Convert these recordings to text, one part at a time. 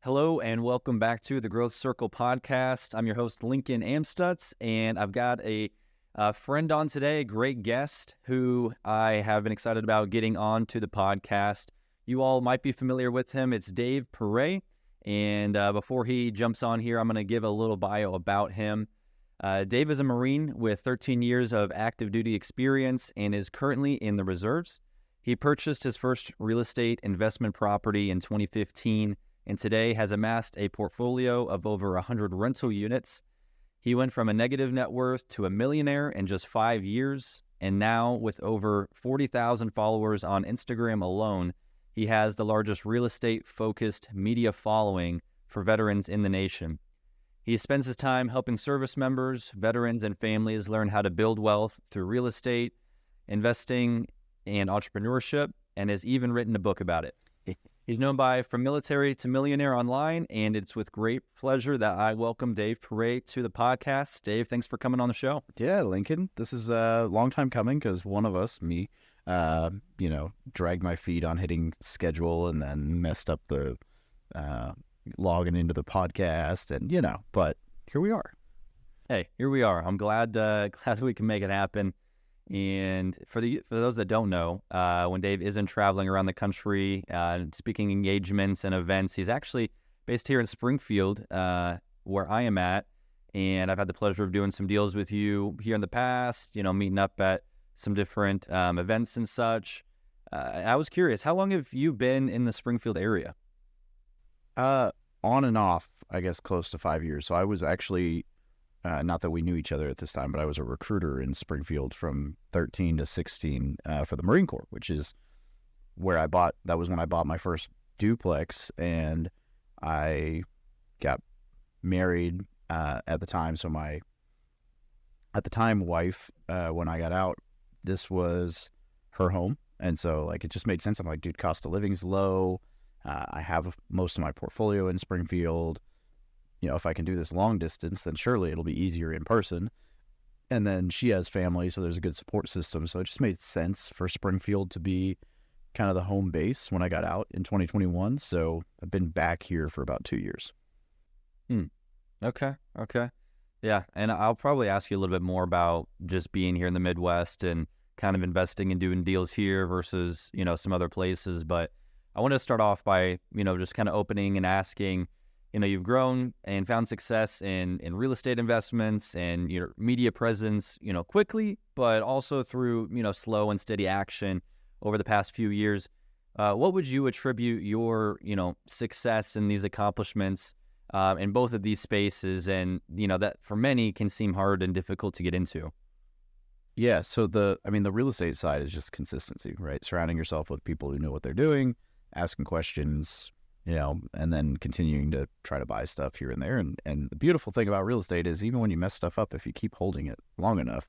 Hello and welcome back to the Growth Circle podcast. I'm your host, Lincoln Amstutz, and I've got a friend on today, a great guest who I have been excited about getting on to the podcast. You all might be familiar with him. It's David Pere, and before he jumps on here, I'm going to give a little bio about him. Dave is a Marine with 13 years of active duty experience and is currently in the reserves. He purchased his first real estate investment property in 2015 and today has amassed a portfolio of over 100 rental units. He went from a negative net worth to a millionaire in just 5 years, and now with over 40,000 followers on Instagram alone, he has the largest real estate-focused media following for veterans in the nation. He spends his time helping service members, veterans, and families learn how to build wealth through real estate, investing, and entrepreneurship, and has even written a book about it. He's known by From Military to Millionaire online, and it's with great pleasure that I welcome Dave Pere to the podcast. Dave, thanks for coming on the show. Yeah, Lincoln, this is a long time coming because one of us, me, dragged my feet on hitting schedule and then messed up the logging into the podcast, and but here we are. Hey, here we are. I'm glad we can make it happen. And for those that don't know, when Dave isn't traveling around the country, speaking engagements and events, he's actually based here in Springfield, where I am at. And I've had the pleasure of doing some deals with you here in the past, meeting up at some different events and such. I was curious, how long have you been in the Springfield area? On and off, I guess, close to 5 years. So I was actually... not that we knew each other at this time, but I was a recruiter in Springfield from 13 to 16 for the Marine Corps, which is where that was when I bought my first duplex, and I got married at the time. So my, wife, when I got out, this was her home. And so it just made sense. I'm like, dude, cost of living's low. I have most of my portfolio in Springfield. If I can do this long distance, then surely it'll be easier in person. And then she has family, so there's a good support system. So it just made sense for Springfield to be kind of the home base when I got out in 2021. So I've been back here for about 2 years. Okay. Yeah, and I'll probably ask you a little bit more about just being here in the Midwest and kind of investing and doing deals here versus, some other places. But I want to start off by, just kind of opening and asking, you've grown and found success in real estate investments and your media presence, quickly, but also through, slow and steady action over the past few years. What would you attribute your, success in these accomplishments in both of these spaces? And, that for many can seem hard and difficult to get into. Yeah. So the real estate side is just consistency, right? Surrounding yourself with people who know what they're doing, asking questions, and then continuing to try to buy stuff here and there. And the beautiful thing about real estate is even when you mess stuff up, if you keep holding it long enough,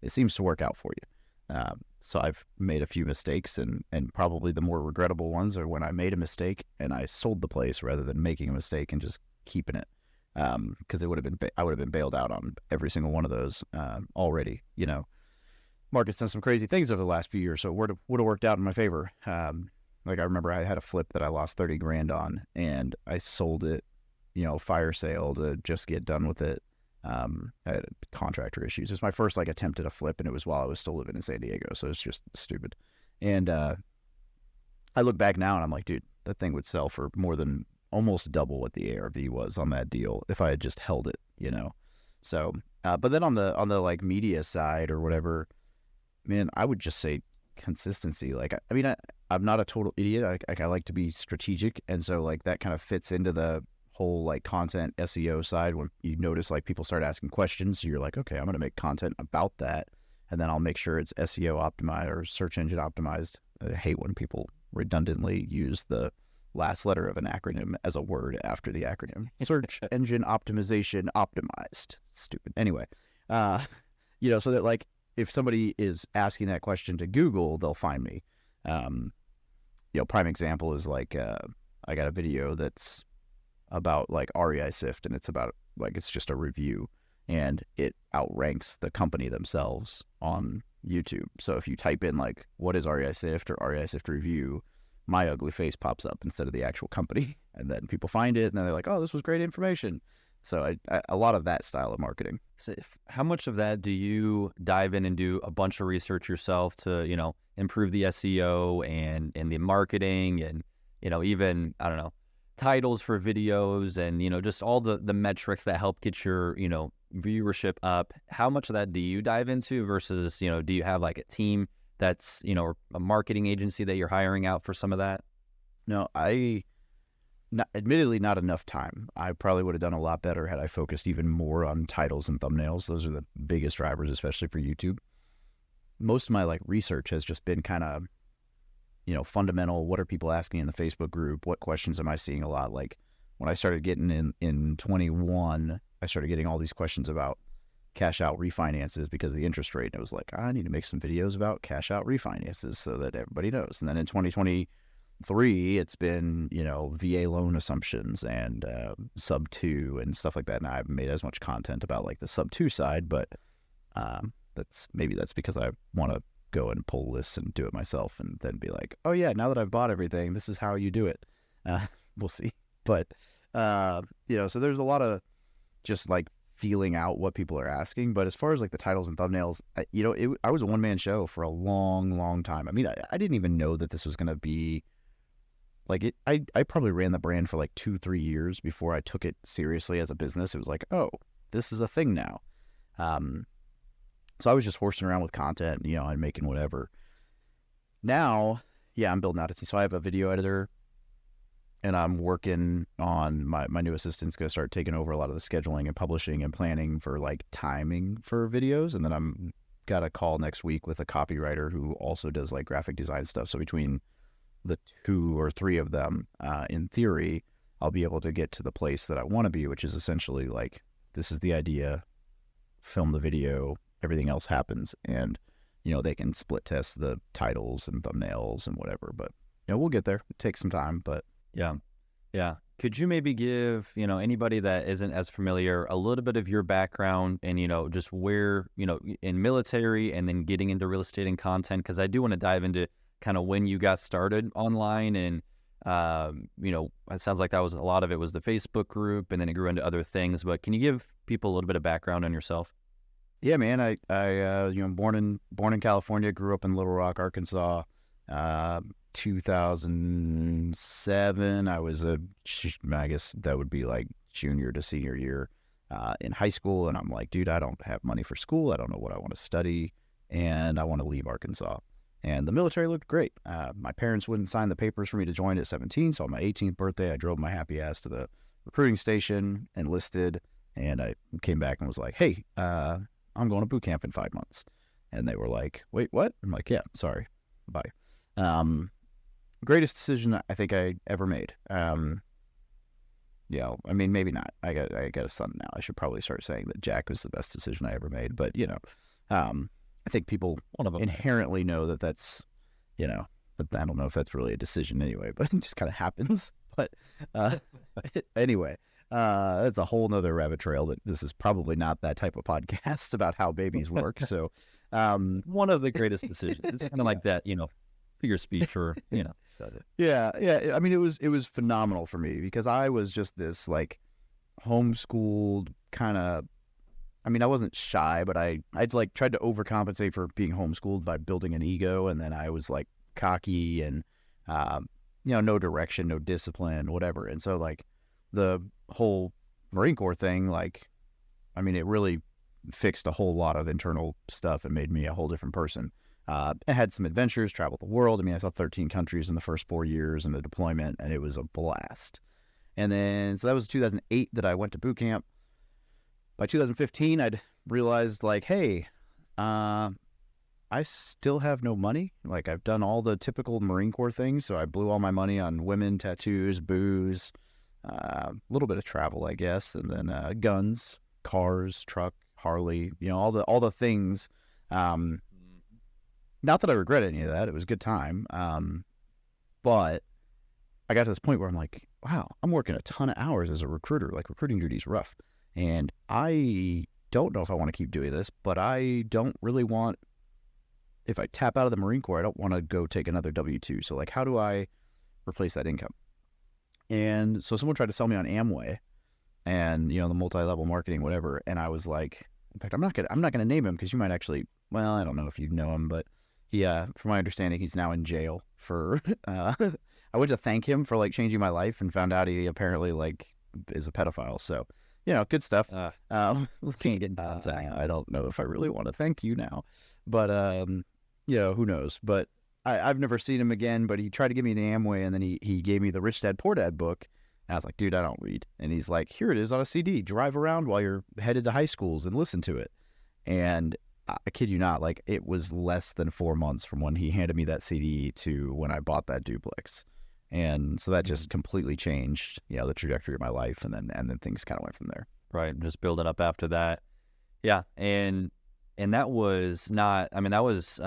it seems to work out for you. So I've made a few mistakes, and probably the more regrettable ones are when I made a mistake and I sold the place rather than making a mistake and just keeping it. Because I would have been bailed out on every single one of those already. Market's done some crazy things over the last few years, so it would have worked out in my favor. I remember I had a flip that I lost 30 grand on, and I sold it, fire sale to just get done with it. I had contractor issues. It was my first attempt at a flip, and it was while I was still living in San Diego. So it's just stupid. And I look back now and I'm like, dude, that thing would sell for more than almost double what the ARV was on that deal if I had just held it, So, but then on the media side or whatever, man, I would just say consistency. I'm not a total idiot. I like to be strategic, and so that kind of fits into the whole content SEO side. When you notice people start asking questions, so you're like, okay, I'm going to make content about that, and then I'll make sure it's SEO optimized or search engine optimized. I hate when people redundantly use the last letter of an acronym as a word after the acronym. Search engine optimization optimized. Stupid. Anyway, so that if somebody is asking that question to Google, they'll find me. Prime example is I got a video that's about REI Sift, and it's about it's just a review, and it outranks the company themselves on YouTube. So if you type in what is REI Sift or REI Sift review, my ugly face pops up instead of the actual company. and then people find it and then they're like, oh, this was great information. So a lot of that style of marketing. So how much of that do you dive in and do a bunch of research yourself to, improve the SEO and the marketing and, even, I don't know, titles for videos and, just all the metrics that help get your, viewership up? How much of that do you dive into versus, do you have like a team that's, or a marketing agency that you're hiring out for some of that? No, admittedly, not enough time. I probably would have done a lot better had I focused even more on titles and thumbnails. Those are the biggest drivers, especially for YouTube. Most of my like research has just been kind of, fundamental. What are people asking in the Facebook group? What questions am I seeing a lot? Like when I started getting in 21, I started getting all these questions about cash out refinances because of the interest rate. And it was like, I need to make some videos about cash out refinances so that everybody knows. And then in 2023, it's been, VA loan assumptions and sub 2 and stuff like that. And I haven't made as much content about like the sub 2 side, but that's because I want to go and pull lists and do it myself and then be like, oh yeah, now that I've bought everything, this is how you do it. We'll see. But, so there's a lot of just like feeling out what people are asking. But as far as like the titles and thumbnails, I was a one-man show for a long, long time. I mean, I didn't even know that this was going to be like it. I probably ran the brand for like 2-3 years before I took it seriously as a business. It was like, oh, this is a thing now. So I was just horsing around with content, and making whatever. Now, yeah, I'm building out a team. So I have a video editor, and I'm working on my new assistant's going to start taking over a lot of the scheduling and publishing and planning for like timing for videos. And then I'm got a call next week with a copywriter who also does like graphic design stuff. So between the 2 or 3 of them, in theory, I'll be able to get to the place that I want to be, which is essentially like, this is the idea, film the video, everything else happens. And, they can split test the titles and thumbnails and whatever, but we'll get there. It takes some time, but yeah. Could you maybe give, anybody that isn't as familiar a little bit of your background and, just where, in military and then getting into real estate and content? Because I do want to dive into kind of when you got started online and, it sounds like that was a lot of it was the Facebook group and then it grew into other things. But can you give people a little bit of background on yourself? Yeah, man. I born in California, grew up in Little Rock, Arkansas. 2007, I was I guess that would be like junior to senior year in high school. And I'm like, dude, I don't have money for school. I don't know what I want to study. And I want to leave Arkansas. And the military looked great. My parents wouldn't sign the papers for me to join at 17. So on my 18th birthday, I drove my happy ass to the recruiting station, enlisted, and I came back and was like, hey, I'm going to boot camp in 5 months. And they were like, wait, what? I'm like, yeah, sorry. Bye. Greatest decision I think I ever made. I mean, maybe not. I got a son now. I should probably start saying that Jack was the best decision I ever made. But, I think people inherently know that that's, but I don't know if that's really a decision anyway, but it just kind of happens. But anyway, that's a whole nother rabbit trail that this is probably not that type of podcast about how babies work. So one of the greatest decisions. It's kind of like that, figure speech or, Yeah. I mean, it was phenomenal for me because I was just this like homeschooled kind of, I mean, I wasn't shy, but I'd like tried to overcompensate for being homeschooled by building an ego. And then I was like cocky and, no direction, no discipline, whatever. And so like the whole Marine Corps thing, like, I mean, it really fixed a whole lot of internal stuff and made me a whole different person. I had some adventures, traveled the world. I mean, I saw 13 countries in the first 4 years in the deployment, and it was a blast. And then, so that was 2008 that I went to boot camp. By 2015, I'd realized like, hey, I still have no money. Like I've done all the typical Marine Corps things. So I blew all my money on women, tattoos, booze, a little bit of travel, I guess. And then, guns, cars, truck, Harley, all the things. Not that I regret any of that. It was a good time. But I got to this point where I'm like, wow, I'm working a ton of hours as a recruiter. Like recruiting duty is rough. And I don't know if I want to keep doing this, but I don't really want, if I tap out of the Marine Corps, I don't want to go take another W-2. So like, how do I replace that income? And so someone tried to sell me on Amway and, the multi-level marketing, whatever. And I was like, in fact, I'm not gonna name him because you might actually, well, I don't know if you know him, but he, from my understanding, he's now in jail for, I went to thank him for like changing my life and found out he apparently like is a pedophile. So, good stuff. Can't get into I don't know if I really want to thank you now, but, who knows? But I've never seen him again, but he tried to give me an Amway, and then he gave me the Rich Dad Poor Dad book. And I was like, dude, I don't read. And he's like, here it is on a CD. Drive around while you're headed to high schools and listen to it. And I kid you not, like it was less than 4 months from when he handed me that CD to when I bought that duplex. And so that just completely changed, the trajectory of my life. And then things kind of went from there. Right. Just building up after that. Yeah. And that was not, that was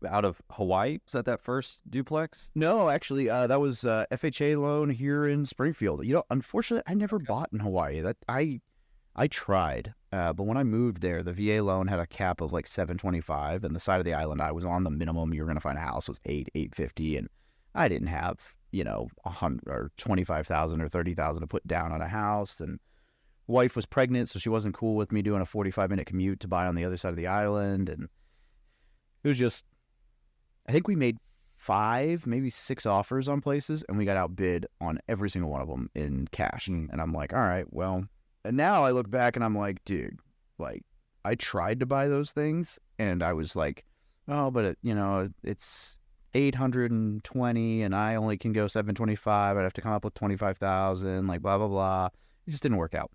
out of Hawaii. Was that first duplex? No, actually, that was FHA loan here in Springfield. Unfortunately, I never bought in Hawaii. That I tried, but when I moved there, the VA loan had a cap of like $725, and the side of the island I was on, the minimum you were going to find a house was $850, and I didn't have $100 or $25,000 or $30,000 to put down on a house, and wife was pregnant, so she wasn't cool with me doing a 45-minute commute to buy on the other side of the island, and it was just, I think we made 5, maybe 6 offers on places, and we got outbid on every single one of them in cash. And I'm like, all right, well, and now I look back and I'm like, dude, like I tried to buy those things and I was like, oh, but it's 820 and I only can go 725. I'd have to come up with 25,000, like blah, blah, blah. It just didn't work out.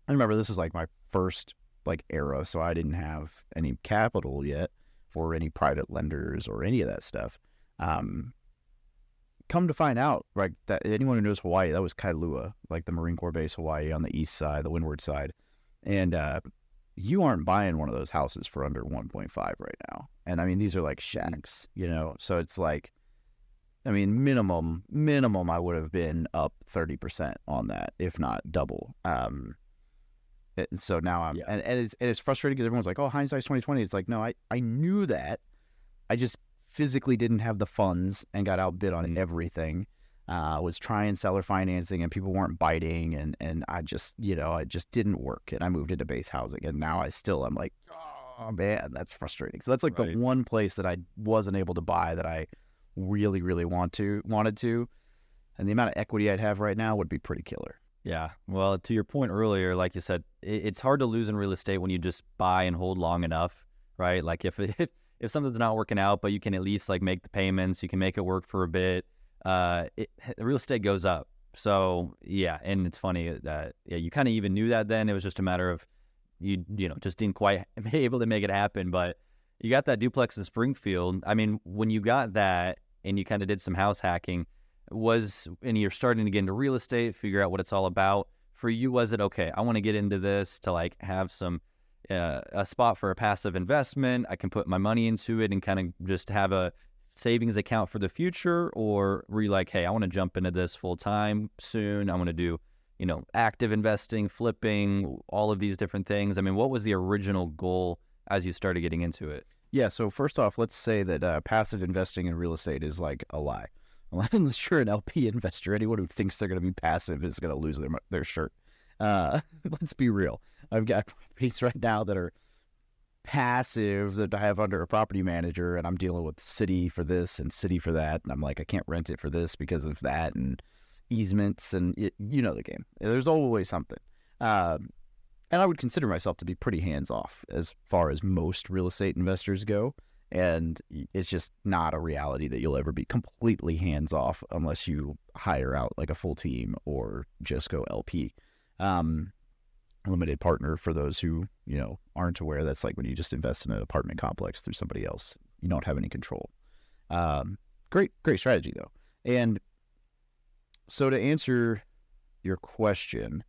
I remember this was like my first like era. So I didn't have any capital yet for any private lenders or any of that stuff. Come to find out, right, that anyone who knows Hawaii, that was Kailua, like the Marine Corps base Hawaii on the east side, the windward side. And you aren't buying one of those houses for under 1.5 right now. And these are like shacks, so it's like, minimum, I would have been up 30% on that, if not double. So now I'm, and it's frustrating because everyone's like, oh, hindsight's 2020. It's like, no, I knew that. I just physically didn't have the funds and got outbid on everything. Was trying seller financing and people weren't biting, and I just, it just didn't work. And I moved into base housing, and now I'm like, oh man, that's frustrating. So that's like the one place that I wasn't able to buy that I really, really wanted to. And the amount of equity I'd have right now would be pretty killer. Yeah. Well, to your point earlier, like you said, it's hard to lose in real estate when you just buy and hold long enough, right? Like if something's not working out, but you can at least like make the payments, you can make it work for a bit, real estate goes up. So yeah, and it's funny that you kind of even knew that then. It was just a matter of you just didn't quite be able to make it happen. But you got that duplex in Springfield. When you got that and you kind of did some house hacking, and you're starting to get into real estate, figure out what it's all about. For you, was it okay? I want to get into this to like have some a spot for a passive investment. I can put my money into it and kind of just have a savings account for the future? Or were you like, hey, I want to jump into this full time soon. I want to do, active investing, flipping, all of these different things. What was the original goal as you started getting into it? Yeah. So first off, let's say that passive investing in real estate is like a lie. Unless you're an LP investor, anyone who thinks they're going to be passive is going to lose their shirt. Let's be real. I've got properties right now that are passive that I have under a property manager, and I'm dealing with city for this and city for that. And I'm like, I can't rent it for this because of that and easements and you know the game. There's always something. And I would consider myself to be pretty hands-off as far as most real estate investors go. And it's just not a reality that you'll ever be completely hands-off unless you hire out like a full team or just go LP. Limited partner, for those who, aren't aware, that's like when you just invest in an apartment complex through somebody else. You don't have any control. Great strategy, though. And so to answer your question,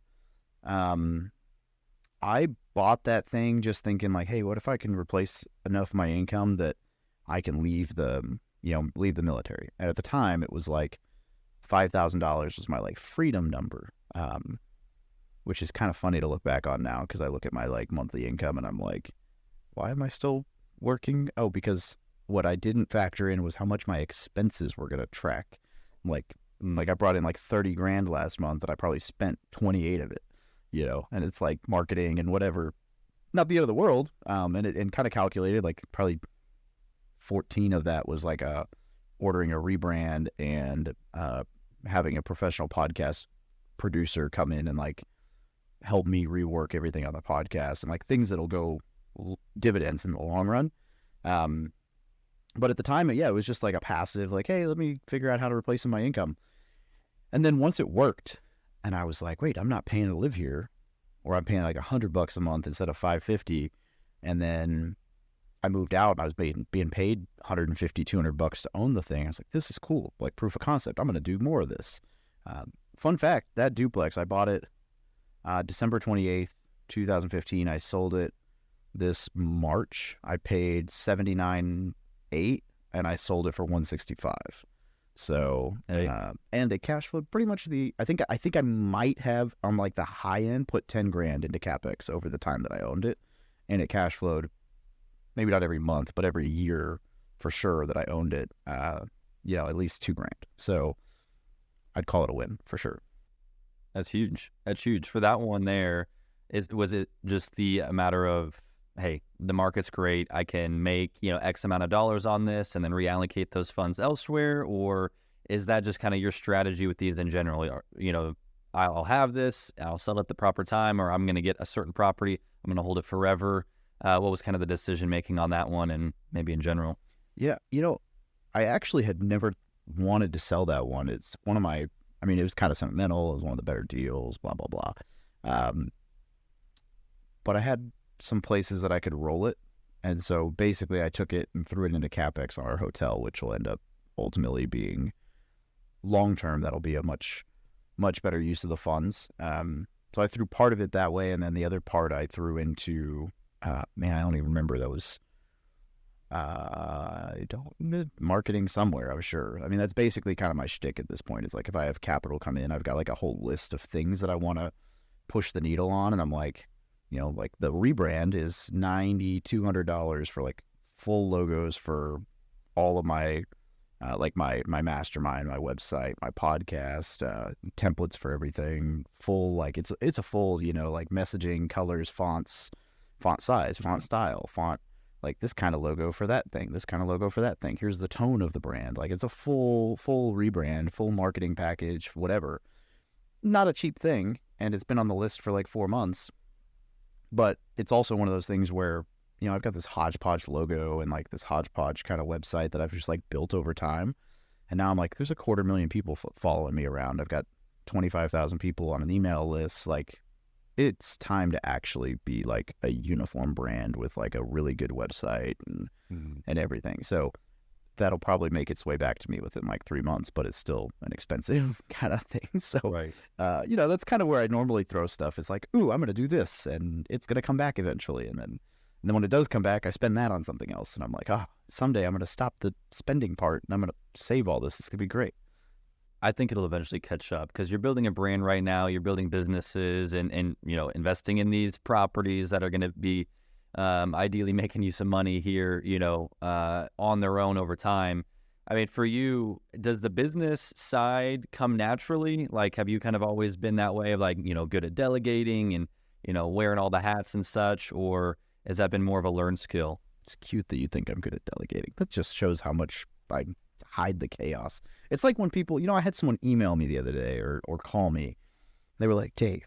I bought that thing just thinking like, hey, what if I can replace enough of my income that I can leave the military? And at the time, it was like $5,000 was my like freedom number, which is kind of funny to look back on now because I look at my like monthly income and I'm like, why am I still working? Oh, because what I didn't factor in was how much my expenses were going to track. Like Like I brought in like 30 grand last month and I probably spent 28 of it, and it's like marketing and whatever, not the end of the world. And kind of calculated like probably 14 of that was like ordering a rebrand and having a professional podcast producer come in and like help me rework everything on the podcast and like things that'll go dividends in the long run. But at the time, it was just like a passive, like, hey, let me figure out how to replace some of my income. And then once it worked, and I was like, wait, I'm not paying to live here, or I'm paying like $100 a month instead of $550. And then I moved out and I was being paid $150, $200 to own the thing. I was like, this is cool, like proof of concept. I'm going to do more of this. Fun fact, that duplex, I bought it December 28th, 2015. I sold it this March. I paid $79,800 and I sold it for $165. So, and it cash flowed pretty much I think I might have on like the high end put 10 grand into CapEx over the time that I owned it. And it cash flowed maybe not every month, but every year for sure that I owned it, at least 2 grand. So I'd call it a win for sure. That's huge. That's huge. For that one there, was it just the matter of, hey, the market's great, I can make, X amount of dollars on this and then reallocate those funds elsewhere? Or is that just kind of your strategy with these in general? I'll have this, I'll sell it at the proper time, or I'm going to get a certain property, I'm going to hold it forever. What was kind of the decision making on that one and maybe in general? Yeah, I actually had never wanted to sell that one. It's one of my, it was kind of sentimental. It was one of the better deals, blah, blah, blah. But I had some places that I could roll it. And so basically I took it and threw it into CapEx on our hotel, which will end up ultimately being long-term. That'll be a much, much better use of the funds. So I threw part of it that way. And then the other part I threw into, I don't even remember. That was, marketing somewhere, I'm sure. That's basically kind of my shtick at this point. It's like if I have capital come in, I've got like a whole list of things that I want to push the needle on. And I'm like, like the rebrand is $90, $200 for like full logos for all of my, like my mastermind, my website, my podcast, templates for everything, full, like it's a full, like messaging, colors, fonts, font size, font style, font, like this kind of logo for that thing, this kind of logo for that thing. Here's the tone of the brand. Like it's a full rebrand, full marketing package, whatever. Not a cheap thing. And it's been on the list for like 4 months. But it's also one of those things where, I've got this hodgepodge logo and like this hodgepodge kind of website that I've just like built over time. And now I'm like, there's 250,000 people following me around. I've got 25,000 people on an email list. Like it's time to actually be like a uniform brand with like a really good website and everything. So that'll probably make its way back to me within like 3 months, but it's still an expensive kind of thing. So, right. That's kind of where I normally throw stuff. It's like, ooh, I'm going to do this and it's going to come back eventually. And then when it does come back, I spend that on something else. And I'm like, someday I'm going to stop the spending part and I'm going to save all this. It's going to be great. I think it'll eventually catch up because you're building a brand right now. You're building businesses and investing in these properties that are going to be ideally making you some money here, on their own over time. For you, does the business side come naturally? Like, have you kind of always been that way of like, good at delegating and, wearing all the hats and such, or has that been more of a learned skill? It's cute that you think I'm good at delegating. That just shows how much I hide the chaos. It's like when people, I had someone email me the other day or call me. They were like, Dave,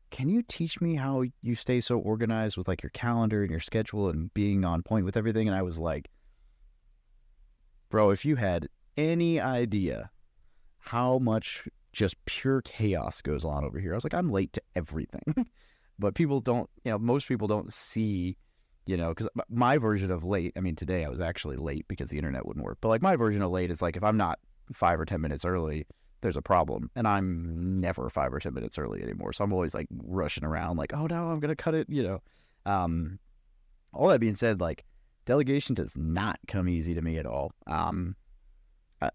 can you teach me how you stay so organized with like your calendar and your schedule and being on point with everything? And I was like, bro, if you had any idea how much just pure chaos goes on over here. I was like, I'm late to everything. But people don't, most people don't see, because my version of late, today I was actually late because the internet wouldn't work. But like my version of late is like if I'm not 5 or 10 minutes early, there's a problem. And I'm never 5 or 10 minutes early anymore. So I'm always like rushing around like, oh no, I'm going to cut it, All that being said, like delegation does not come easy to me at all.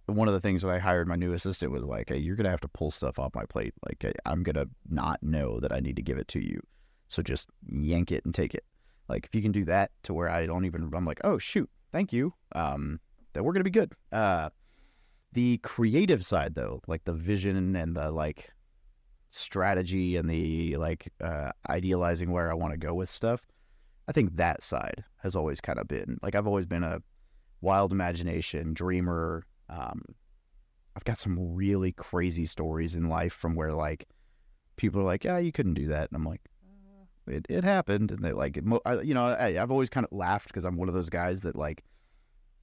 One of the things when I hired my new assistant was like, hey, you're going to have to pull stuff off my plate. Like I'm going to not know that I need to give it to you. So just yank it and take it. Like if you can do that to where I'm like, oh shoot, thank you. Then we're going to be good. The creative side, though, like the vision and the like strategy and the like idealizing where I want to go with stuff, I think that side has always kind of been like, I've always been a wild imagination dreamer. I've got some really crazy stories in life from where like people are like, yeah, you couldn't do that. And I'm like, it happened. And they like, I've always kind of laughed because I'm one of those guys that like,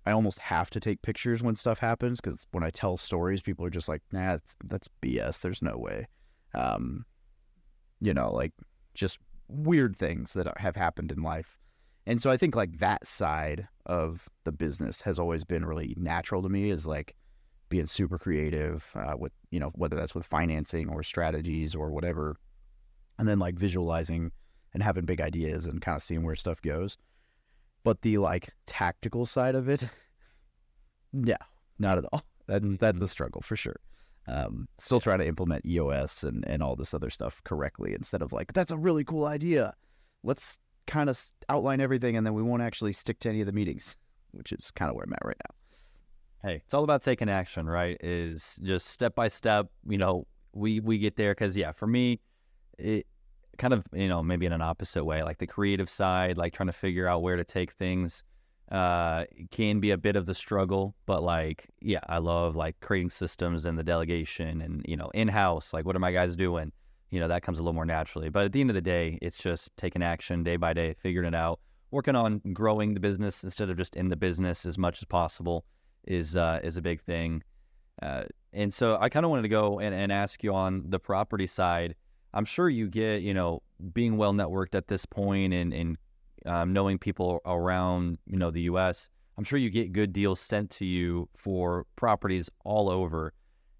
I almost have to take pictures when stuff happens, because when I tell stories, people are just like, nah, that's BS. There's no way. Like just weird things that have happened in life. And so I think like that side of the business has always been really natural to me, is like being super creative with, whether that's with financing or strategies or whatever. And then like visualizing and having big ideas and kind of seeing where stuff goes. But the like tactical side of it, no, not at all. That's a struggle for sure. Still trying to implement EOS and all this other stuff correctly, instead of like, that's a really cool idea, let's kind of outline everything and then we won't actually stick to any of the meetings, which is kind of where I'm at right now. Hey, it's all about taking action, right? Is just step by step, we get there. Because for me, it kind of, maybe in an opposite way, like the creative side, like trying to figure out where to take things, can be a bit of the struggle. But like, I love like creating systems and the delegation and, in-house, like what are my guys doing? That comes a little more naturally. But at the end of the day, it's just taking action day by day, figuring it out, working on growing the business instead of just in the business as much as possible is a big thing. And so I kind of wanted to go and ask you on the property side. I'm sure you get, being well networked at this point and knowing people around, the U.S., I'm sure you get good deals sent to you for properties all over,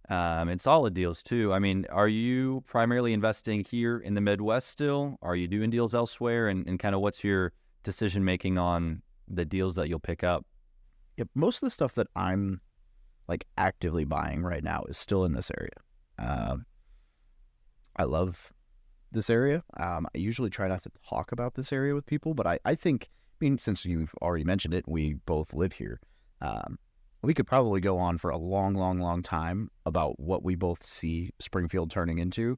and solid deals too. I mean, are you primarily investing here in the Midwest still? Are you doing deals elsewhere? And kind of what's your decision making on the deals that you'll pick up? Yeah, most of the stuff that I'm like actively buying right now is still in this area. I love this area. I usually try not to talk about this area with people, but I think, since you've already mentioned it, we both live here. We could probably go on for a long, long, long time about what we both see Springfield turning into,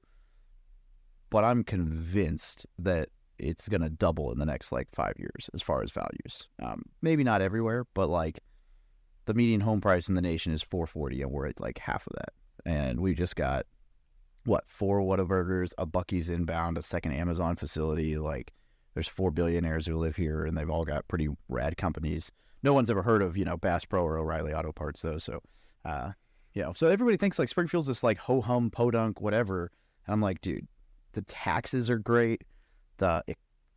but I'm convinced that it's going to double in the next like 5 years as far as values. Maybe not everywhere, but like the median home price in the nation is $440, and we're at like half of that. And we just got 4 Whataburgers, a Buc-ee's inbound, a second Amazon facility. Like there's 4 billionaires who live here, and they've all got pretty rad companies. No one's ever heard of, Bass Pro or O'Reilly Auto Parts though. So, so everybody thinks like Springfield's this like ho-hum, podunk, whatever. And I'm like, dude, the taxes are great. The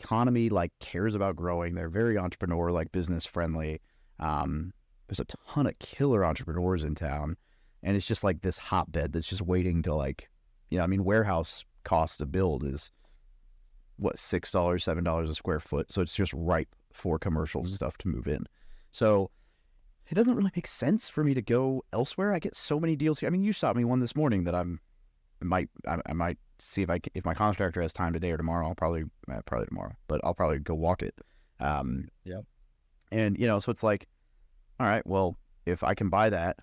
economy like cares about growing. They're very entrepreneur, like business friendly. There's a ton of killer entrepreneurs in town, and it's just like this hotbed that's just waiting to like, warehouse cost to build is what, $6, $7 a square foot. So it's just ripe for commercial stuff to move in. So it doesn't really make sense for me to go elsewhere. I get so many deals here. You saw me one this morning that I might see if my contractor has time today or tomorrow. I'll probably tomorrow, but I'll probably go walk it. Yeah. And so it's like, all right, well, if I can buy that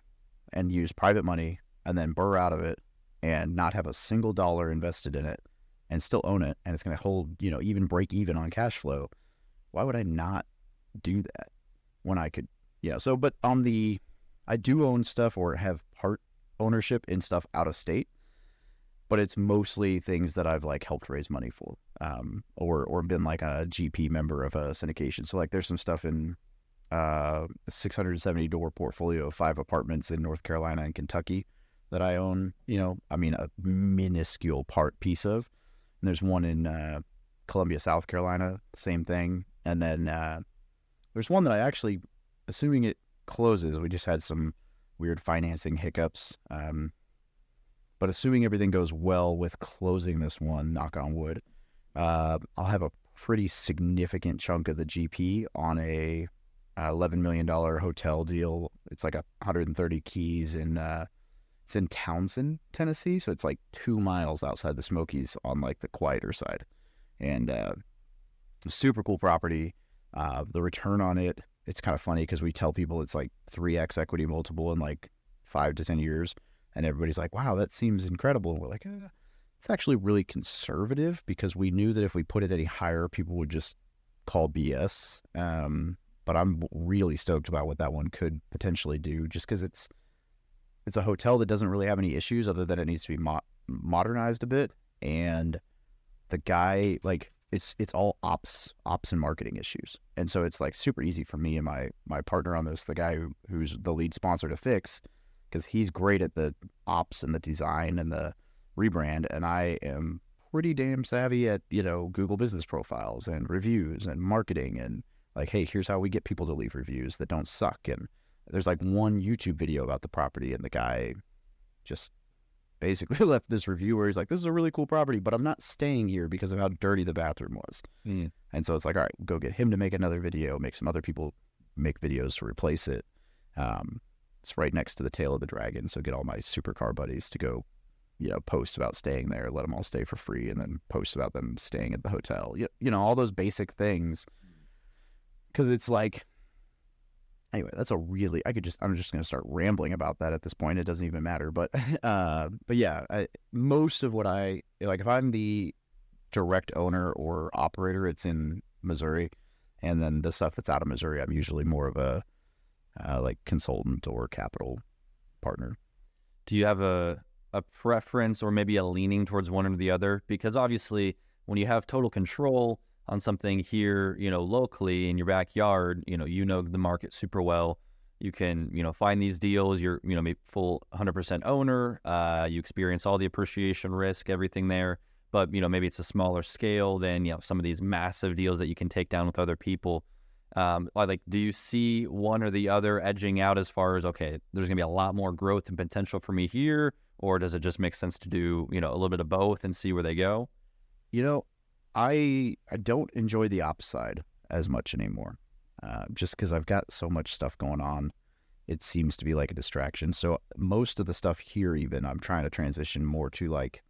and use private money and then burr out of it and not have a single dollar invested in it and still own it, and it's going to hold, even break even on cash flow, why would I not do that when I could, so, but I do own stuff or have part ownership in stuff out of state, but it's mostly things that I've like helped raise money for, or been like a GP member of a syndication. So like there's some stuff in a 670 door portfolio of 5 apartments in North Carolina and Kentucky that I own, a minuscule piece of. And there's one in Columbia, South Carolina, same thing. And then there's one that I actually, assuming it closes, we just had some weird financing hiccups. But assuming everything goes well with closing this one, knock on wood, I'll have a pretty significant chunk of the GP on a $11 million hotel deal. It's like 130 keys it's in Townsend, Tennessee. So it's like 2 miles outside the Smokies on like the quieter side, and super cool property. The return on it's kind of funny because we tell people it's like 3x equity multiple and like 5 to 10 years. And everybody's like, wow, that seems incredible. And we're like, it's actually really conservative, because we knew that if we put it any higher, people would just call BS. But I'm really stoked about what that one could potentially do, just because it's a hotel that doesn't really have any issues other than it needs to be modernized a bit. And the guy, like, it's all ops and marketing issues. And so it's like super easy for me and my partner on this, the guy who's the lead sponsor, to fix, because he's great at the ops and the design and the rebrand. And I am pretty damn savvy at, Google business profiles and reviews and marketing, and like, hey, here's how we get people to leave reviews that don't suck. And there's like one YouTube video about the property, and the guy just basically left this review where he's like, this is a really cool property, but I'm not staying here because of how dirty the bathroom was. And so it's like, all right, go get him to make another video, make some other people make videos to replace it. It's right next to the tail of the dragon, so get all my supercar buddies to go, post about staying there, let them all stay for free, and then post about them staying at the hotel. All those basic things. Because it's like, anyway, that's I'm just going to start rambling about that at this point. It doesn't even matter. But yeah, most of what if I'm the direct owner or operator, it's in Missouri. And then the stuff that's out of Missouri, I'm usually more of a consultant or capital partner. Do you have a preference or maybe a leaning towards one or the other? Because obviously when you have total control on something here, locally in your backyard, you know the market super well. You can, find these deals. You're, maybe full 100% owner. You experience all the appreciation risk, everything there. But, maybe it's a smaller scale than, some of these massive deals that you can take down with other people. Do you see one or the other edging out as far as, okay, there's going to be a lot more growth and potential for me here? Or does it just make sense to do, a little bit of both and see where they go? I don't enjoy the ops side as much anymore, just because I've got so much stuff going on. It seems to be like a distraction. So most of the stuff here, even, I'm trying to transition more to like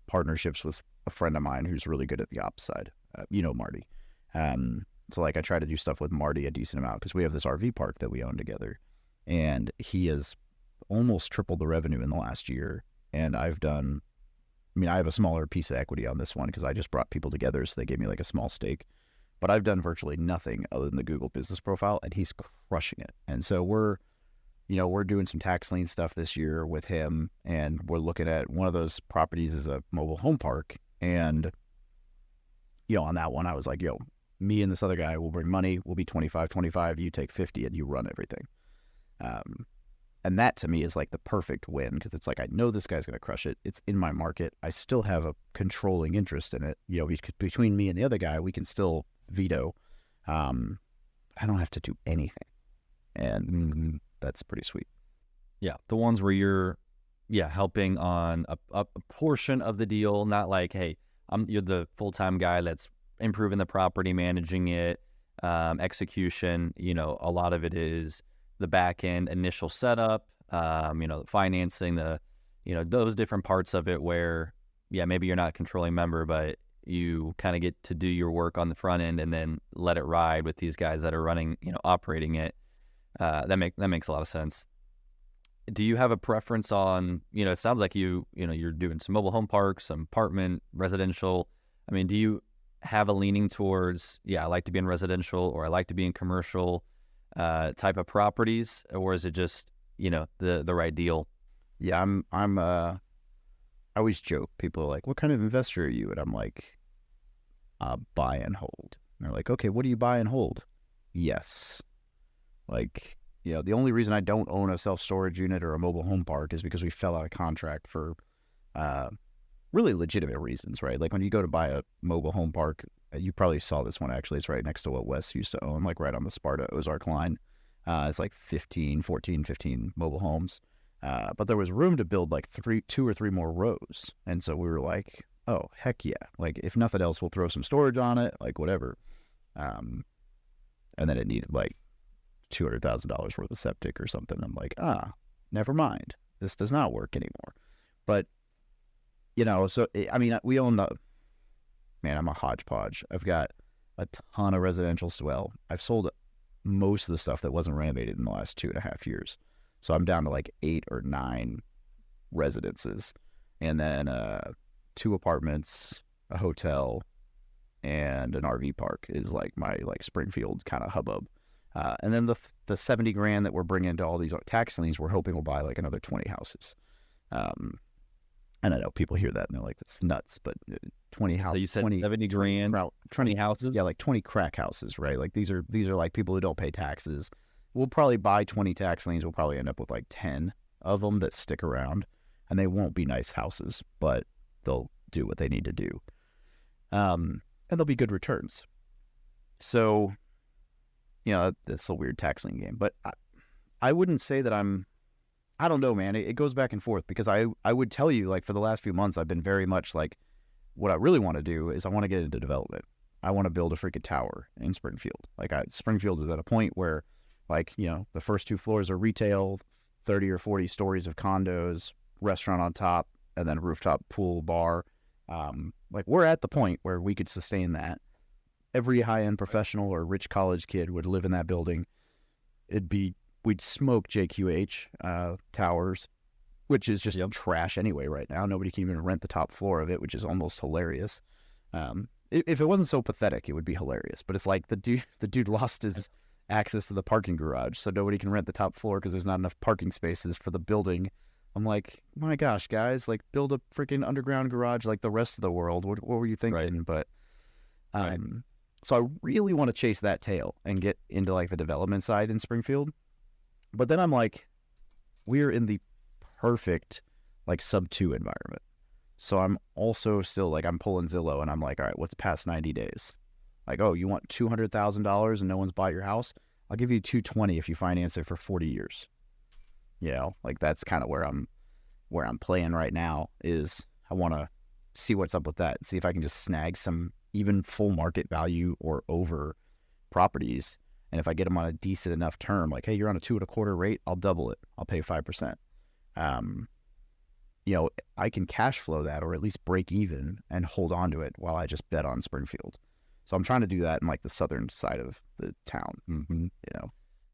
partnerships with a friend of mine who's really good at the ops side. Marty. So like I try to do stuff with Marty a decent amount, because we have this RV park that we own together, and he has almost tripled the revenue in the last year. And I have a smaller piece of equity on this one because I just brought people together, so they gave me like a small stake. But I've done virtually nothing other than the Google business profile, and he's crushing it. And so we're doing some tax lien stuff this year with him, and we're looking at one of those properties as a mobile home park. And, on that one, I was like, me and this other guy will bring money. We'll be 25, you take 50 and you run everything. And that to me is like the perfect win, because it's like, I know this guy's going to crush it. It's in my market. I still have a controlling interest in it. Between me and the other guy, we can still veto. I don't have to do anything. And that's pretty sweet. Yeah. The ones where you're, helping on a portion of the deal, not like, hey, you're the full-time guy that's improving the property, managing it, execution. A lot of it is the back end initial setup, the financing, those different parts of it where, maybe you're not a controlling member, but you kind of get to do your work on the front end and then let it ride with these guys that are running, operating it. That makes a lot of sense. Do you have a preference on, it sounds like you're doing some mobile home parks, some apartment, residential. Do you have a leaning towards, I like to be in residential, or I like to be in commercial type of properties, or is it just, the right deal? Yeah, I always joke. People are like, what kind of investor are you? And I'm like, buy and hold. And they're like, okay, what do you buy and hold? Yes. Like, the only reason I don't own a self-storage unit or a mobile home park is because we fell out of contract for really legitimate reasons, right? Like when you go to buy a mobile home park, you probably saw this one actually. It's right next to what Wes used to own, like right on the Sparta Ozark line. It's like 15 mobile homes. But there was room to build like 2 or 3 more rows. And so we were like, oh, heck yeah. Like if nothing else, we'll throw some storage on it, like whatever. And then it needed like $200,000 worth of septic or something. I'm like, never mind. This does not work anymore. But, so, we own I'm a hodgepodge. I've got a ton of residential. I've sold most of the stuff that wasn't renovated in the last 2.5 years. So I'm down to like 8 or 9 residences, and then 2 apartments, a hotel, and an RV park is like my like Springfield kind of hubbub. And then the 70 grand that we're bringing into all these tax liens, we're hoping we'll buy like another 20 houses. And I know people hear that and they're like, that's nuts, but 20 houses. So you said 20, 70 grand, 20 houses? Yeah, like 20 crack houses, right? Like these are like people who don't pay taxes. We'll probably buy 20 tax liens. We'll probably end up with like 10 of them that stick around, and they won't be nice houses, but they'll do what they need to do. And they'll be good returns. So, you know, that's a weird tax lien game, but I wouldn't say that I don't know, man. It goes back and forth, because I would tell you, like, for the last few months, I've been very much like, what I really want to do is I want to get into development. I want to build a freaking tower in Springfield. Like, Springfield is at a point where, like, you know, the first 2 floors are retail, 30 or 40 stories of condos, restaurant on top, and then rooftop pool, bar. Like, we're at the point where we could sustain that. Every high-end professional or rich college kid would live in that building. We'd smoke JQH towers, which is just trash anyway right now. Nobody can even rent the top floor of it, which is almost hilarious. If it wasn't so pathetic, it would be hilarious. But it's like the dude lost his access to the parking garage, so nobody can rent the top floor because there's not enough parking spaces for the building. I'm like, my gosh, guys, like, build a freaking underground garage like the rest of the world. What were you thinking? Right. But so I really want to chase that tail and get into like the development side in Springfield. But then I'm like, we're in the perfect like sub 2 environment. So I'm also still like, I'm pulling Zillow and I'm like, all right, what's past 90 days? Like, oh, you want $200,000 and no one's bought your house? I'll give you $220 if you finance it for 40 years. You know, like, that's kind of where I'm playing right now. Is I want to see what's up with that, see if I can just snag some even full market value or over properties. And if I get them on a decent enough term, like, hey, you're on a 2.25% rate, I'll double it. I'll pay 5%. You know, I can cash flow that, or at least break even and hold on to it while I just bet on Springfield. So I'm trying to do that in like the southern side of the town. You know,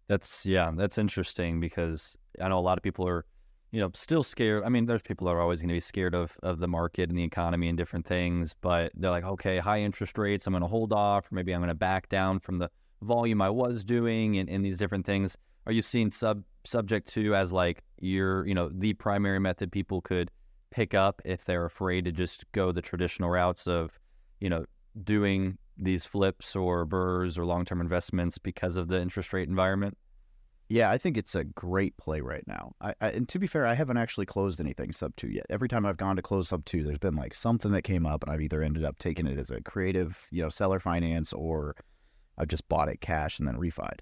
that's interesting, because I know a lot of people are, you know, still scared. I mean, there's people that are always going to be scared of the market and the economy and different things, but they're like, okay, high interest rates, I'm going to hold off, or maybe I'm going to back down from the volume I was doing, and these different things. Are you seeing subject to as like the primary method people could pick up if they're afraid to just go the traditional routes of, you know, doing these flips or burrs or long-term investments because of the interest rate environment? Yeah, I think it's a great play right now. And to be fair, I haven't actually closed anything sub 2 yet. Every time I've gone to close sub 2, there's been like something that came up, and I've either ended up taking it as a creative, you know, seller finance, or I've just bought it cash and then refied.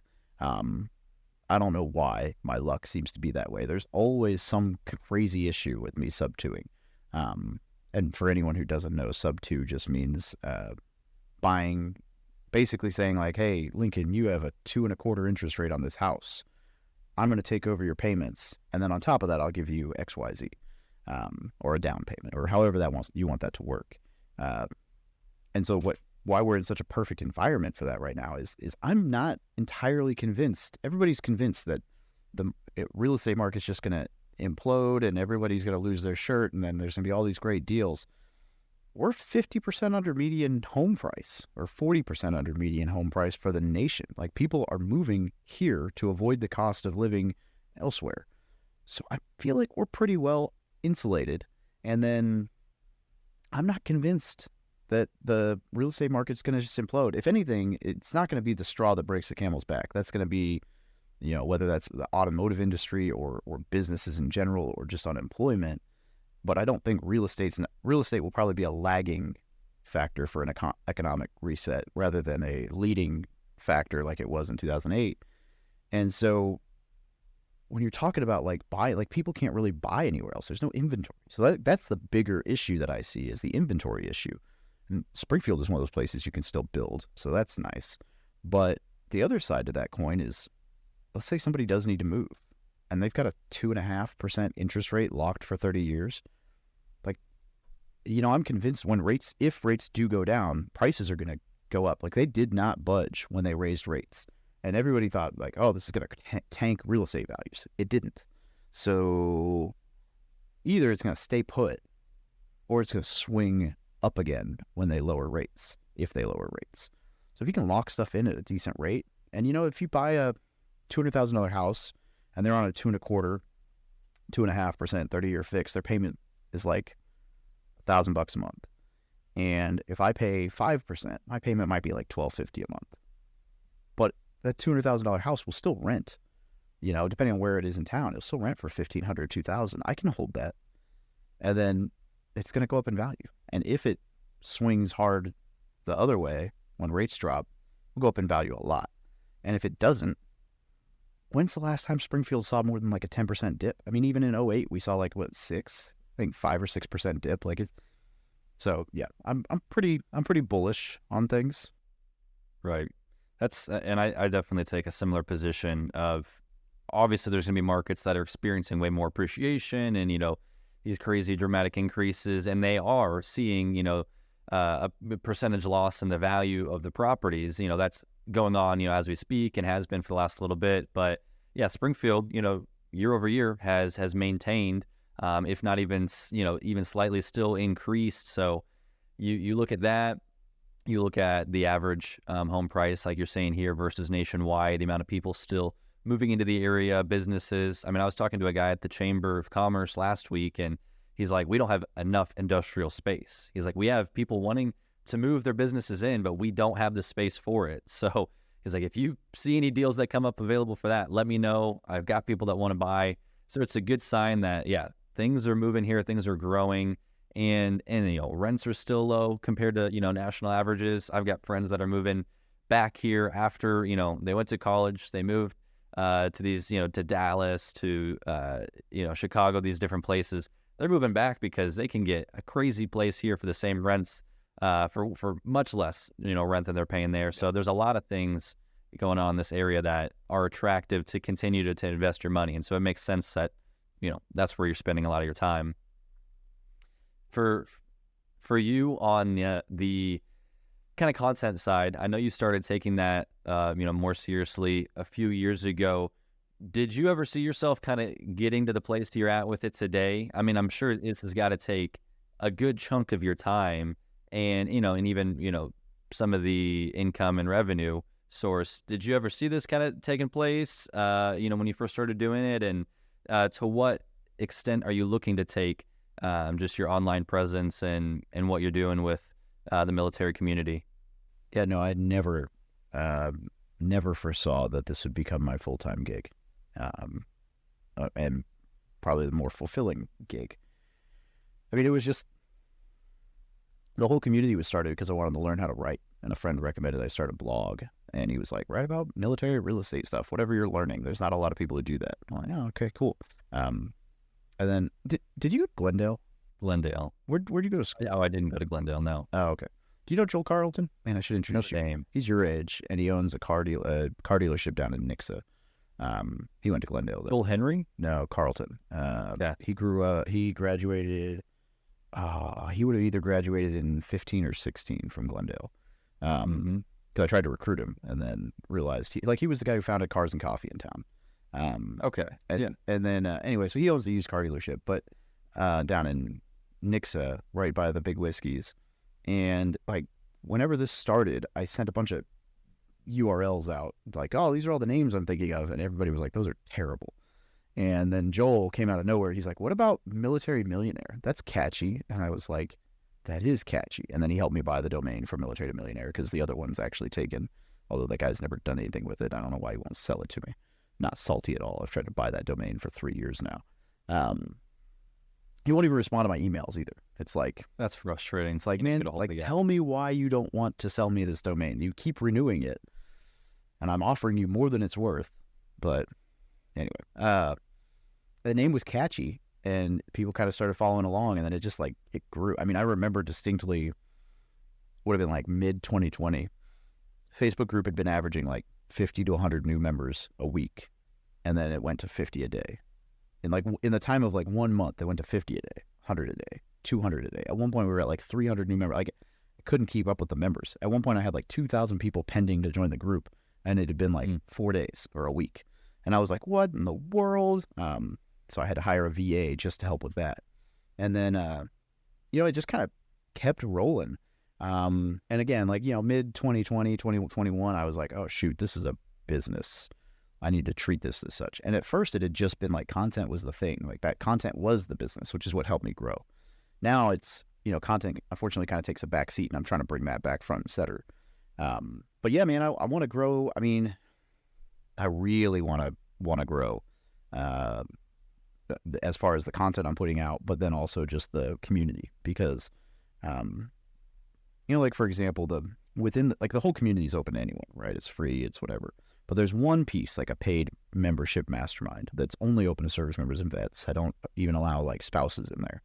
I don't know why my luck seems to be that way. There's always some crazy issue with me sub 2ing. And for anyone who doesn't know, sub 2 just means buying, basically saying like, hey, Lincoln, you have a 2.25% interest rate on this house. I'm going to take over your payments, and then on top of that, I'll give you XYZ, or a down payment, or however you want that to work. And so why we're in such a perfect environment for that right now is I'm not entirely convinced. Everybody's convinced that the real estate market's just going to implode and everybody's going to lose their shirt, and then there's going to be all these great deals. We're 50% under median home price, or 40% under median home price for the nation. Like, people are moving here to avoid the cost of living elsewhere. So I feel like we're pretty well insulated. And then I'm not convinced that the real estate market's going to just implode. If anything, it's not going to be the straw that breaks the camel's back. That's going to be, you know, whether that's the automotive industry or businesses in general, or just unemployment. But I don't think real estate will probably be a lagging factor for an economic reset rather than a leading factor like it was in 2008. And so when you're talking about like buy, like, people can't really buy anywhere else. There's no inventory. So that's the bigger issue that I see, is the inventory issue. And Springfield is one of those places you can still build, so that's nice. But the other side to that coin is, let's say somebody does need to move, and they've got a 2.5% interest rate locked for 30 years. Like, you know, I'm convinced if rates do go down, prices are going to go up. Like, they did not budge when they raised rates. And everybody thought like, oh, this is going to tank real estate values. It didn't. So either it's going to stay put or it's going to swing up again when they lower rates, if they lower rates. So if you can lock stuff in at a decent rate, and if you buy a $200,000 house and they're on a 2.25%, 2.5%, 30-year fix, their payment is like $1,000 a month. And if I pay 5%, my payment might be like $1,250 a month. But that $200,000 house will still rent, depending on where it is in town. It'll still rent for $1,500, $2,000. I can hold that. And then it's going to go up in value. And if it swings hard the other way, when rates drop, it'll go up in value a lot. And if it doesn't, when's the last time Springfield saw more than like a 10% dip? I mean, even in 2008, we saw like, 5 or 6% dip. So yeah, I'm pretty bullish on things. Right. And I definitely take a similar position of, obviously there's going to be markets that are experiencing way more appreciation and, these crazy dramatic increases, and they are seeing, a percentage loss in the value of the properties. That's going on, as we speak, and has been for the last little bit. But yeah, Springfield, year over year has maintained, if not even, even slightly still increased. So you look at that, you look at the average home price, like you're saying here, versus nationwide, the amount of people still moving into the area, businesses. I mean, I was talking to a guy at the Chamber of Commerce last week, and he's like, we don't have enough industrial space. He's like, we have people wanting to move their businesses in, but we don't have the space for it. So he's like, if you see any deals that come up available for that, let me know. I've got people that want to buy. So it's a good sign that, yeah, things are moving here, things are growing, and rents are still low compared to, national averages. I've got friends that are moving back here after, they went to college, they moved to these, to Dallas, to, Chicago, these different places. They're moving back because they can get a crazy place here for the same rents, for much less, rent than they're paying there. So there's a lot of things going on in this area that are attractive to continue to invest your money. And so it makes sense that, that's where you're spending a lot of your time. For you on the kind of content side, I know you started taking that, more seriously a few years ago. Did you ever see yourself kind of getting to the place you're at with it today? I mean, I'm sure this has got to take a good chunk of your time and, and even, some of the income and revenue source. Did you ever see this kind of taking place, when you first started doing it? And to what extent are you looking to take just your online presence and what you're doing with the military community? Yeah, no, I never foresaw that this would become my full-time gig. And probably the more fulfilling gig. I mean, it was just, the whole community was started because I wanted to learn how to write, and a friend recommended I start a blog, and he was like, write about military real estate stuff, whatever you're learning. There's not a lot of people who do that. I'm like, oh, okay, cool. And then, did you go to Glendale? Glendale. Where'd you go to school? Oh, I didn't go to Glendale, no. Oh, okay. Do you know Joel Carlton? Man, I should introduce you. Name. He's your age, and he owns a car dealership down in Nixa. He went to Glendale, though. Joel Henry? No, Carlton. Yeah. He graduated, he would have either graduated in 15 or 16 from Glendale. Because I tried to recruit him and then realized he was the guy who founded Cars and Coffee in town. Okay. And then, anyway, so he owns a used car dealership, but down in Nixa, right by the big whiskeys. And whenever this started, I sent a bunch of URLs out, like, oh, these are all the names I'm thinking of, and everybody was like, those are terrible. And then Joel came out of nowhere. He's like, what about Military Millionaire? That's catchy. And I was like, that is catchy. And then he helped me buy the domain for Military to Millionaire because the other one's actually taken, although that guy's never done anything with it. I don't know why he won't sell it to me. Not salty at all. I've tried to buy that domain for 3 years now. He won't even respond to my emails either. It's like, that's frustrating. It's like, man, tell me why you don't want to sell me this domain. You keep renewing it, and I'm offering you more than it's worth. But anyway, the name was catchy, and people kind of started following along, and then it just it grew. I mean, I remember distinctly, would have been mid 2020. Facebook group had been averaging 50 to 100 new members a week, and then it went to 50 a day. In the time of 1 month, it went to 50 a day, 100 a day, 200 a day. At one point, we were at 300 new members. I couldn't keep up with the members. At one point, I had 2,000 people pending to join the group, and it had been 4 days or a week. And I was like, what in the world? So I had to hire a VA just to help with that. And then, it just kind of kept rolling. And again, like, mid 2020, 2021, I was like, oh, shoot, this is a business. I need to treat this as such. And at first it had just been like content was the thing. Like that content was the business, which is what helped me grow. Now it's, content unfortunately kind of takes a back seat, and I'm trying to bring that back front and center. But yeah, man, I want to grow. I mean, I really want to grow as far as the content I'm putting out, but then also just the community, because, like for example, the whole community is open to anyone, right? It's free, it's whatever. But there's one piece, like a paid membership mastermind, that's only open to service members and vets. I don't even allow like spouses in there.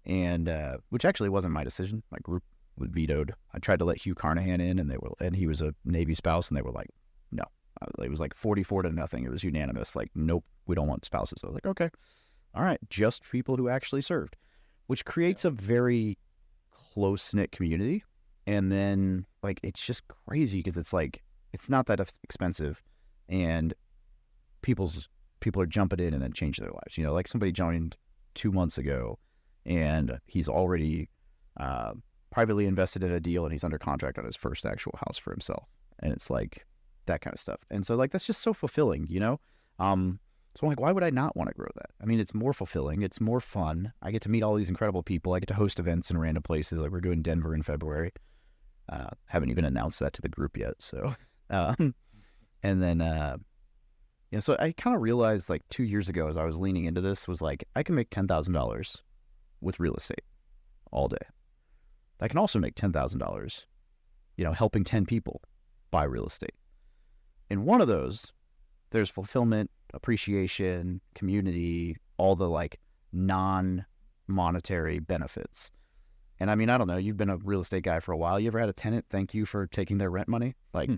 And which actually wasn't my decision. My group vetoed. I tried to let Hugh Carnahan in, and he was a Navy spouse, and they were like, no. It was like 44-0. It was unanimous. Like, nope, we don't want spouses. I was like, okay, all right, just people who actually served, which creates a very close-knit community. And then like it's just crazy because it's like it's not that expensive, and people are jumping in and then changing their lives. Like somebody joined 2 months ago, and he's already privately invested in a deal, and he's under contract on his first actual house for himself. And it's like that kind of stuff. And so like that's just so fulfilling, So I'm like, why would I not want to grow that? I mean, it's more fulfilling. It's more fun. I get to meet all these incredible people. I get to host events in random places. Like we're doing Denver in February. Haven't even announced that to the group yet. So, and then, so I kind of realized like 2 years ago, as I was leaning into this, was like, I can make $10,000 with real estate all day. I can also make $10,000, helping 10 people buy real estate. In one of those, there's fulfillment, appreciation, community, all the like non-monetary benefits. And I mean, I don't know, you've been a real estate guy for a while. You ever had a tenant thank you for taking their rent money? Like,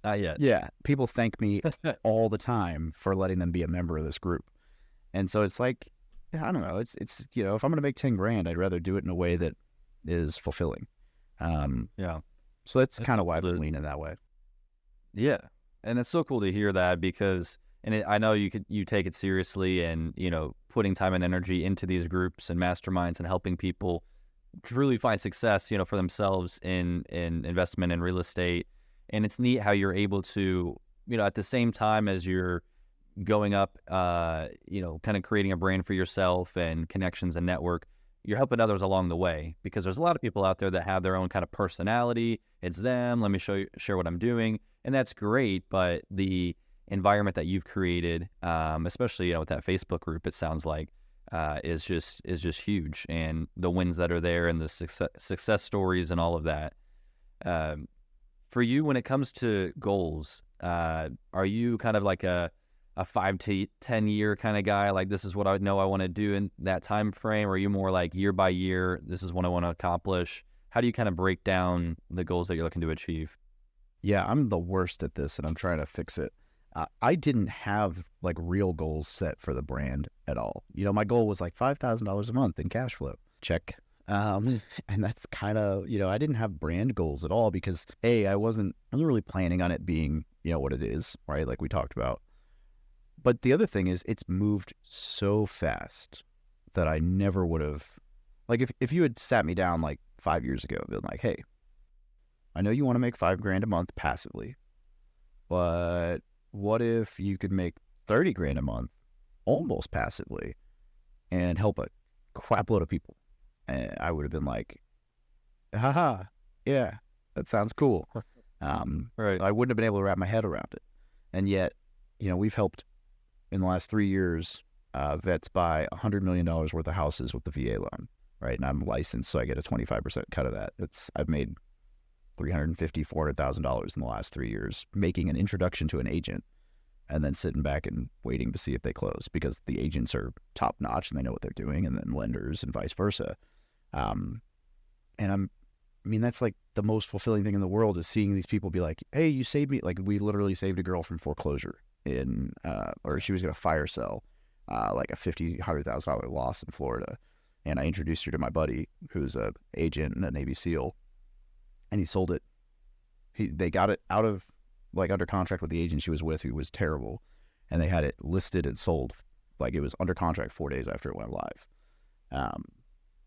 not yet. Yeah. People thank me all the time for letting them be a member of this group. And so it's like, I don't know, it's if I'm going to make 10 grand, I'd rather do it in a way that is fulfilling. Yeah. So that's kind of why I've been leaning that way. Yeah. And it's so cool to hear that, because, I know you take it seriously, and, putting time and energy into these groups and masterminds and helping people truly find success, for themselves in investment in real estate. And it's neat how you're able to, at the same time as you're going up, kind of creating a brand for yourself and connections and network, you're helping others along the way, because there's a lot of people out there that have their own kind of personality. It's them. Let me share what I'm doing. And that's great. But the environment that you've created, especially, with that Facebook group, it sounds like, is just huge. And the wins that are there, and the success stories and all of that. For you, when it comes to goals, are you kind of like a 5 to 10 year kind of guy? Like, this is what I know I want to do in that time frame? Or are you more like year by year, this is what I want to accomplish? How do you kind of break down the goals that you're looking to achieve? Yeah, I'm the worst at this, and I'm trying to fix it. I didn't have like real goals set for the brand at all. My goal was like $5,000 a month in cash flow. Check. And that's kind of, I didn't have brand goals at all, because I wasn't really planning on it being, what it is, right? Like we talked about. But the other thing is, it's moved so fast that I never would have, like if you had sat me down like 5 years ago, been like, hey, I know you want to make $5,000 a month passively, but what if you could make $30,000 a month almost passively and help a crap load of people? And I would have been like, haha, yeah, that sounds cool. Right. I wouldn't have been able to wrap my head around it. And yet, we've helped in the last 3 years, vets buy $100 million worth of houses with the VA loan, right? And I'm licensed, so I get a 25% cut of that. I've made $350,000, $400,000 in the last 3 years, making an introduction to an agent and then sitting back and waiting to see if they close, because the agents are top notch and they know what they're doing, and then lenders and vice versa. And that's like the most fulfilling thing in the world, is seeing these people be like, hey, you saved me. Like, we literally saved a girl from foreclosure or she was going to fire sell, like a $50,000, $100,000 loss in Florida. And I introduced her to my buddy, who's a agent and a Navy SEAL, and he sold it. They got it out of, like, under contract with the agent she was with, who was terrible. And they had it listed and sold Like, it was under contract 4 days after it went live.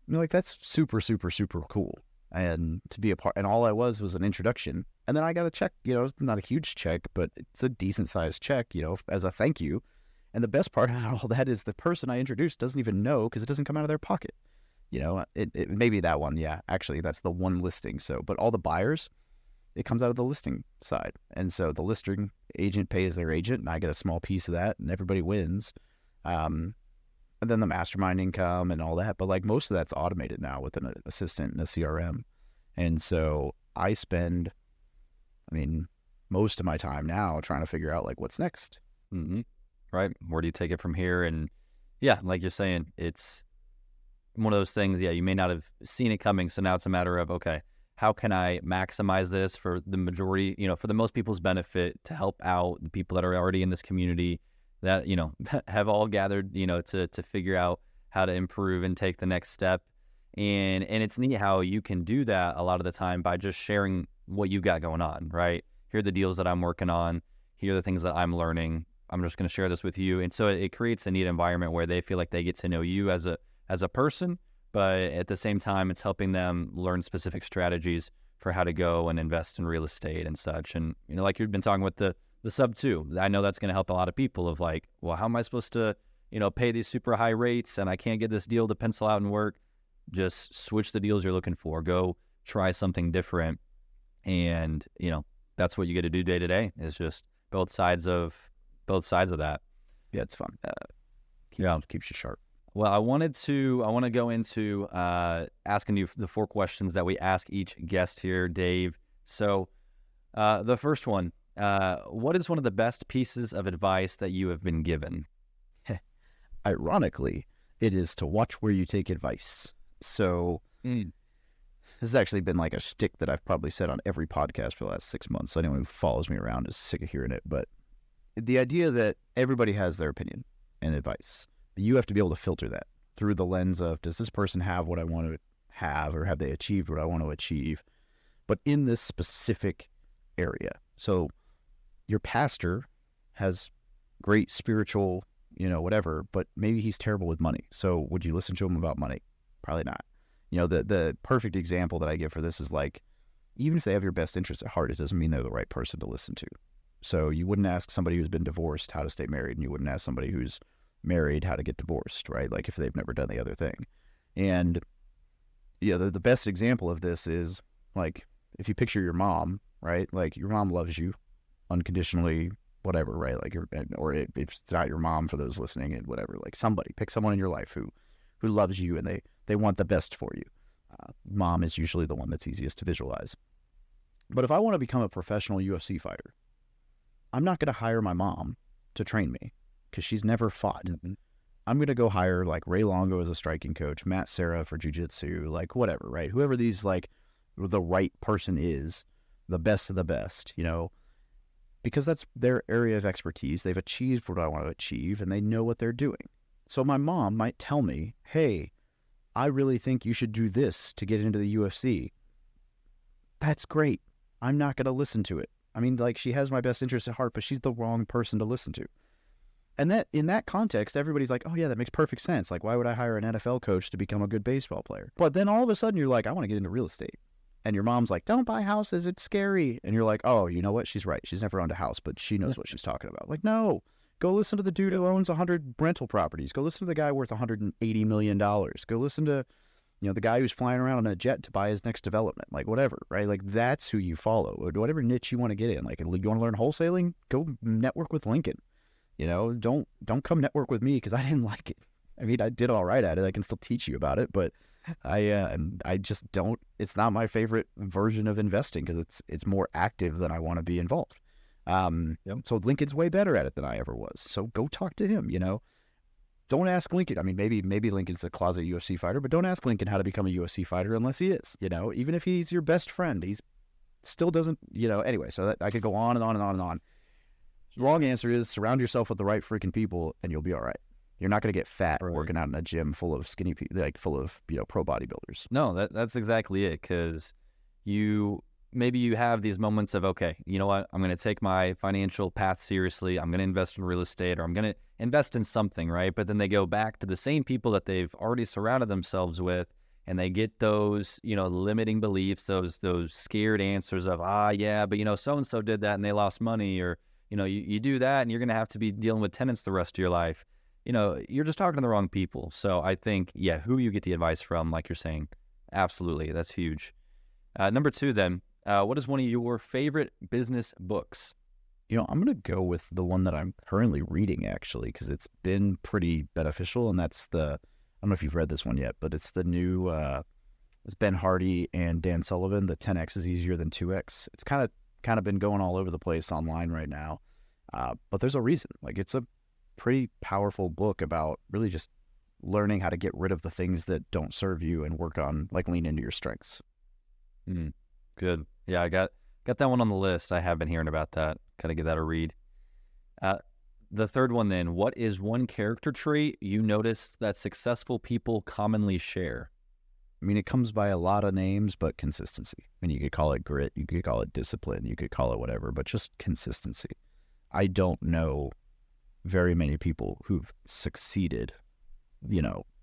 Like, that's super, super, super cool. And to be a part, and all I was an introduction. And then I got a check, it's not a huge check, but it's a decent sized check, as a thank you. And the best part of all that is the person I introduced doesn't even know, because it doesn't come out of their pocket. It maybe that one. Yeah, actually, that's the one listing. So, but all the buyers, it comes out of the listing side. And so the listing agent pays their agent, and I get a small piece of that, and everybody wins. And then the mastermind income and all that. But like, most of that's automated now with an assistant and a CRM. And so I spend, most of my time now trying to figure out like what's next. Mm-hmm. Right. Where do you take it from here? And yeah, like you're saying, it's one of those things. Yeah, you may not have seen it coming. So now it's a matter of, okay, how can I maximize this for the majority, for the most people's benefit, to help out the people that are already in this community that, have all gathered, to figure out how to improve and take the next step. And it's neat how you can do that a lot of the time by just sharing what you got going on, right? Here are the deals that I'm working on. Here are the things that I'm learning. I'm just going to share this with you. And so it creates a neat environment where they feel like they get to know you as a person, but at the same time, it's helping them learn specific strategies for how to go and invest in real estate and such. And, like you've been talking with the sub two, I know that's going to help a lot of people of like, well, how am I supposed to, pay these super high rates and I can't get this deal to pencil out and work? Just switch the deals you're looking for. Go try something different. And, that's what you get to do day to day, is just both sides of that. Yeah, it's fun. Keeps you sharp. Well, I want to go into asking you the 4 questions that we ask each guest here, Dave. So the first one, what is one of the best pieces of advice that you have been given? Ironically, it is to watch where you take advice. So this has actually been like a shtick that I've probably said on every podcast for the last 6 months. So anyone who follows me around is sick of hearing it. But the idea that everybody has their opinion and advice, you have to be able to filter that through the lens of, does this person have what I want to have, or have they achieved what I want to achieve? But in this specific area. So your pastor has great spiritual, whatever, but maybe he's terrible with money. So would you listen to him about money? Probably not. The perfect example that I give for this is like, even if they have your best interest at heart, it doesn't mean they're the right person to listen to. So you wouldn't ask somebody who's been divorced how to stay married, and you wouldn't ask somebody who's married how to get divorced, right? Like, if they've never done the other thing. And the best example of this is like, if you picture your mom, right? Like, your mom loves you unconditionally, whatever, right? Like, or if it's not your mom, for those listening, and whatever, like, pick someone in your life who loves you and they want the best for you. Mom is usually the one that's easiest to visualize. But if I want to become a professional UFC fighter, I'm not going to hire my mom to train me, because she's never fought. Mm-hmm. I'm going to go hire like Ray Longo as a striking coach, Matt Serra for jiu-jitsu, like whatever, right? Whoever these, like, the right person is, the best of the best, because that's their area of expertise. They've achieved what I want to achieve, and they know what they're doing. So my mom might tell me, hey, I really think you should do this to get into the UFC. That's great. I'm not going to listen to it. Like, she has my best interest at heart, but she's the wrong person to listen to. And that, in that context, everybody's like, oh yeah, that makes perfect sense. Like, why would I hire an NFL coach to become a good baseball player? But then all of a sudden you're like, I want to get into real estate. And your mom's like, don't buy houses, it's scary. And you're like, oh, you know what? She's right. She's never owned a house, but she knows what she's talking about. Like, no, go listen to the dude who owns 100 rental properties. Go listen to the guy worth $180 million. Go listen to, the guy who's flying around on a jet to buy his next development, like whatever, right? Like, that's who you follow, or whatever niche you want to get in. Like, you want to learn wholesaling? Go network with Lincoln. Don't come network with me because I didn't like it. I did all right at it. I can still teach you about it, but I just don't. It's not my favorite version of investing, because it's more active than I want to be involved. So Lincoln's way better at it than I ever was. So go talk to him. Don't ask Lincoln. Maybe Lincoln's a closet UFC fighter, but don't ask Lincoln how to become a UFC fighter unless he is. Even if he's your best friend, he's still doesn't. Anyway, so that I could go on and on and on and on. The wrong answer is surround yourself with the right freaking people, and you'll be all right. You're not going to get fat working out in a gym full of skinny people, like full of pro bodybuilders. No, that's exactly it. Because you maybe you have these moments of, okay, you know what, I'm going to take my financial path seriously. I'm going to invest in real estate, or I'm going to invest in something, right? But then they go back to the same people that they've already surrounded themselves with, and they get those, limiting beliefs, those scared answers of, yeah, but so-and-so did that and they lost money, or, you do that and you're going to have to be dealing with tenants the rest of your life. You're just talking to the wrong people. So I think, who you get the advice from, like you're saying, absolutely, that's huge. Number 2 then, what is one of your favorite business books? I'm going to go with the one that I'm currently reading, actually, because it's been pretty beneficial, and that's I don't know if you've read this one yet, but it's the new, it's Ben Hardy and Dan Sullivan, the 10X is easier than 2X. It's kind of been going all over the place online right now, but there's a reason. Like, it's a pretty powerful book about really just learning how to get rid of the things that don't serve you and work on, like, lean into your strengths. Good. Yeah, I got that one on the list. I have been hearing about that. Got to give that a read. The third one then, what is one character trait you notice that successful people commonly share? I mean, it comes by a lot of names, but consistency. I mean, you could call it grit, you could call it discipline, you could call it whatever, but just consistency. I don't know very many people who've succeeded,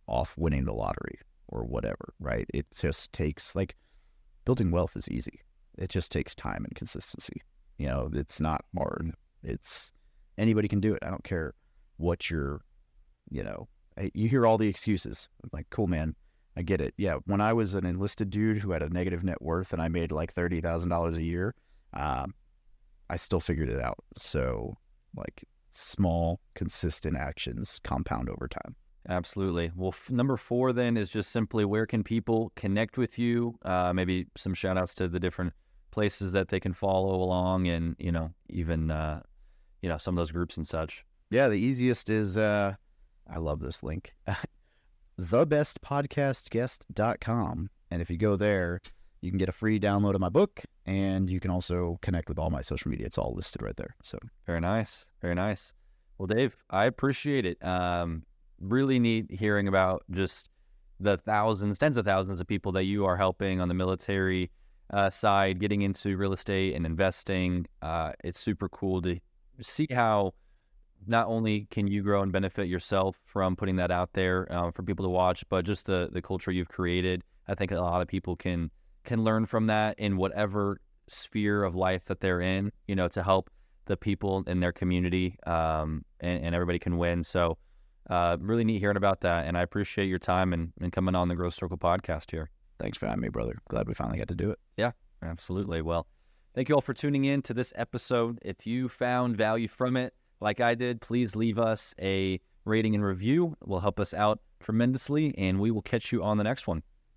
off winning the lottery or whatever, right? It just takes, like, building wealth is easy. It just takes time and consistency. It's not hard. Anybody can do it. I don't care what you hear all the excuses. Like, cool, man, I get it. Yeah, when I was an enlisted dude who had a negative net worth and I made like $30,000 a year, I still figured it out. So, like, small, consistent actions compound over time. Absolutely. Well, number 4 then is just simply, where can people connect with you? Maybe some shout outs to the different places that they can follow along, and, even, some of those groups and such. Yeah, the easiest is, I love this link, thebestpodcastguest.com. And if you go there, you can get a free download of my book, and you can also connect with all my social media. It's all listed right there. So very nice. Very nice. Well, Dave, I appreciate it. Really neat hearing about just the tens of thousands of people that you are helping on the military side, getting into real estate and investing. It's super cool to see how not only can you grow and benefit yourself from putting that out there for people to watch, but just the culture you've created. I think a lot of people can learn from that in whatever sphere of life that they're in, to help the people in their community, and everybody can win. So really neat hearing about that, and I appreciate your time and coming on the Growth Circle podcast here. Thanks for having me, brother. Glad we finally got to do it. Yeah, absolutely. Well, thank you all for tuning in to this episode. If you found value from it, like I did, please leave us a rating and review. It will help us out tremendously, and we will catch you on the next one.